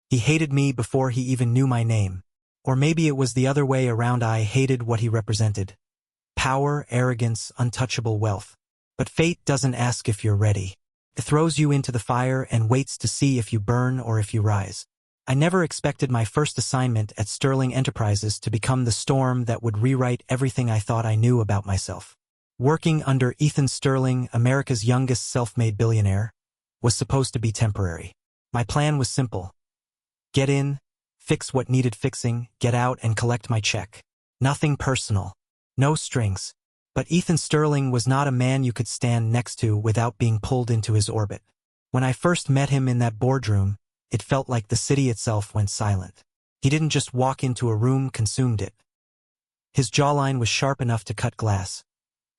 He hated me before he even knew my name. Or maybe it was the other way around. I hated what he represented. Power, arrogance, untouchable wealth. But fate doesn't ask if you're ready. It throws you into the fire and waits to see if you burn or if you rise. I never expected my first assignment at Sterling Enterprises to become the storm that would rewrite everything I thought I knew about myself. Working under Ethan Sterling, America's youngest self-made billionaire, was supposed to be temporary. My plan was simple. Get in, fix what needed fixing, get out and collect my check. Nothing personal. No strings. But Ethan Sterling was not a man you could stand next to without being pulled into his orbit. When I first met him in that boardroom, it felt like the city itself went silent. He didn't just walk into a room, consumed it. His jawline was sharp enough to cut glass.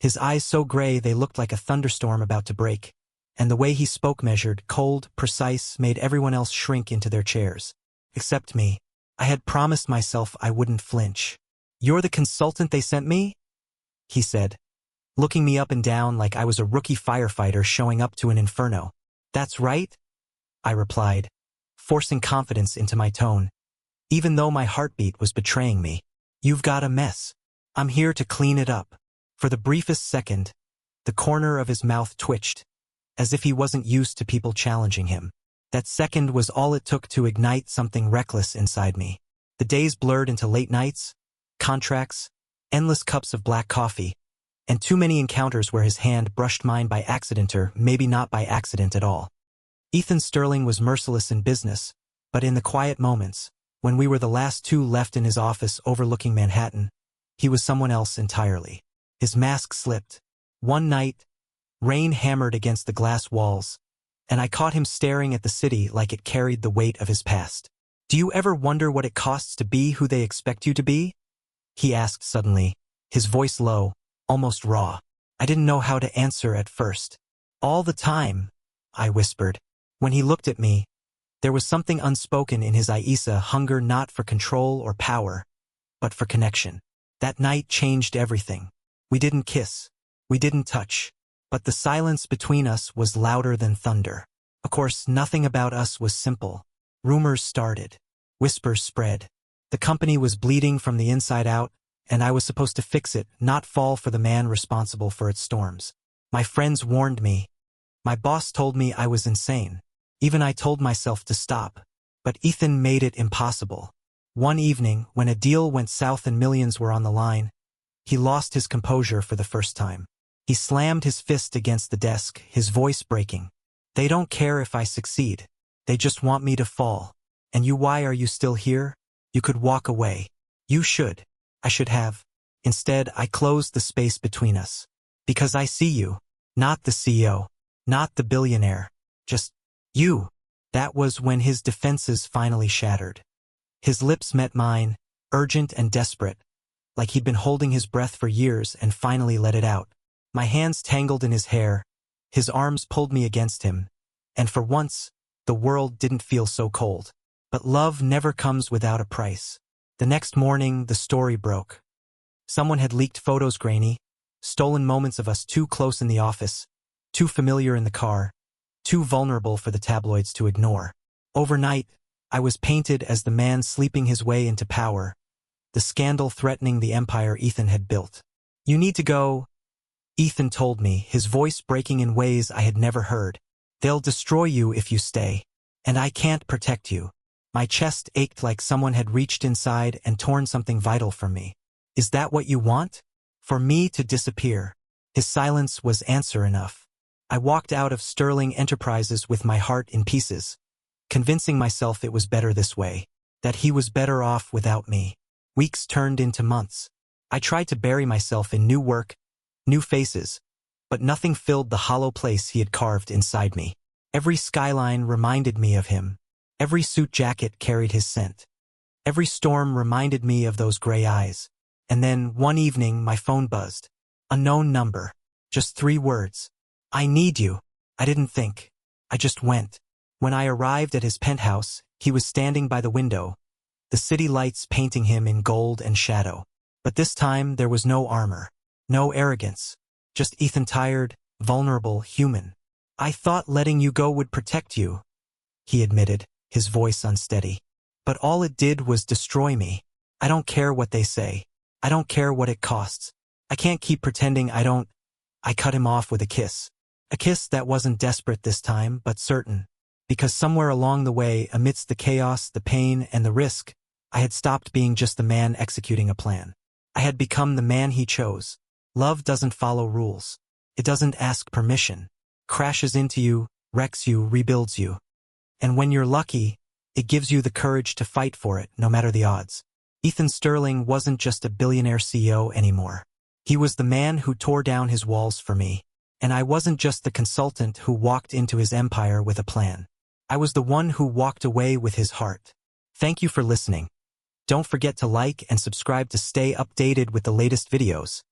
His eyes so gray they looked like a thunderstorm about to break. And the way he spoke, measured, cold, precise, made everyone else shrink into their chairs. Except me. I had promised myself I wouldn't flinch. "You're the consultant they sent me?" he said, looking me up and down like I was a rookie firefighter showing up to an inferno. "That's right," I replied, forcing confidence into my tone, even though my heartbeat was betraying me. "You've got a mess. I'm here to clean it up." For the briefest second, the corner of his mouth twitched, as if he wasn't used to people challenging him. That second was all it took to ignite something reckless inside me. The days blurred into late nights, contracts, endless cups of black coffee, and too many encounters where his hand brushed mine by accident or maybe not by accident at all. Ethan Sterling was merciless in business, but in the quiet moments, when we were the last two left in his office overlooking Manhattan, he was someone else entirely. His mask slipped. One night, rain hammered against the glass walls, and I caught him staring at the city like it carried the weight of his past. "Do you ever wonder what it costs to be who they expect you to be?" he asked suddenly, his voice low, almost raw. I didn't know how to answer at first. "All the time," I whispered. When he looked at me, there was something unspoken in his eyes, a hunger not for control or power, but for connection. That night changed everything. We didn't kiss. We didn't touch. But the silence between us was louder than thunder. Of course, nothing about us was simple. Rumors started. Whispers spread. The company was bleeding from the inside out, and I was supposed to fix it, not fall for the man responsible for its storms. My friends warned me. My boss told me I was insane. Even I told myself to stop. But Ethan made it impossible. One evening, when a deal went south and millions were on the line, he lost his composure for the first time. He slammed his fist against the desk, his voice breaking. "They don't care if I succeed. They just want me to fall. And why are you still here? You could walk away. You should. I should have." Instead, I closed the space between us. "Because I see you. Not the CEO. Not the billionaire. Just you." That was when his defenses finally shattered. His lips met mine, urgent and desperate, like he'd been holding his breath for years and finally let it out. My hands tangled in his hair, his arms pulled me against him, and for once, the world didn't feel so cold. But love never comes without a price. The next morning, the story broke. Someone had leaked photos, grainy, stolen moments of us too close in the office, too familiar in the car, too vulnerable for the tabloids to ignore. Overnight, I was painted as the man sleeping his way into power, the scandal threatening the empire Ethan had built. "You need to go," Ethan told me, his voice breaking in ways I had never heard. "They'll destroy you if you stay. And I can't protect you." My chest ached like someone had reached inside and torn something vital from me. "Is that what you want? For me to disappear?" His silence was answer enough. I walked out of Sterling Enterprises with my heart in pieces, convincing myself it was better this way, that he was better off without me. Weeks turned into months. I tried to bury myself in new work, new faces, but nothing filled the hollow place he had carved inside me. Every skyline reminded me of him. Every suit jacket carried his scent. Every storm reminded me of those gray eyes. And then, one evening, my phone buzzed. Unknown number. Just 3 words. "I need you." I didn't think. I just went. When I arrived at his penthouse, he was standing by the window, the city lights painting him in gold and shadow. But this time, there was no armor. No arrogance. Just Ethan, tired, vulnerable, human. "I thought letting you go would protect you," he admitted, his voice unsteady. But all it did was destroy me. I don't care what they say. I don't care what it costs. I can't keep pretending I don't. I cut him off with a kiss. A kiss that wasn't desperate this time, but certain. Because somewhere along the way, amidst the chaos, the pain, and the risk, I had stopped being just the man executing a plan. I had become the man he chose. Love doesn't follow rules. It doesn't ask permission. Crashes into you, wrecks you, rebuilds you. And when you're lucky, it gives you the courage to fight for it, no matter the odds. Ethan Sterling wasn't just a billionaire CEO anymore. He was the man who tore down his walls for me. And I wasn't just the consultant who walked into his empire with a plan. I was the one who walked away with his heart. Thank you for listening. Don't forget to like and subscribe to stay updated with the latest videos.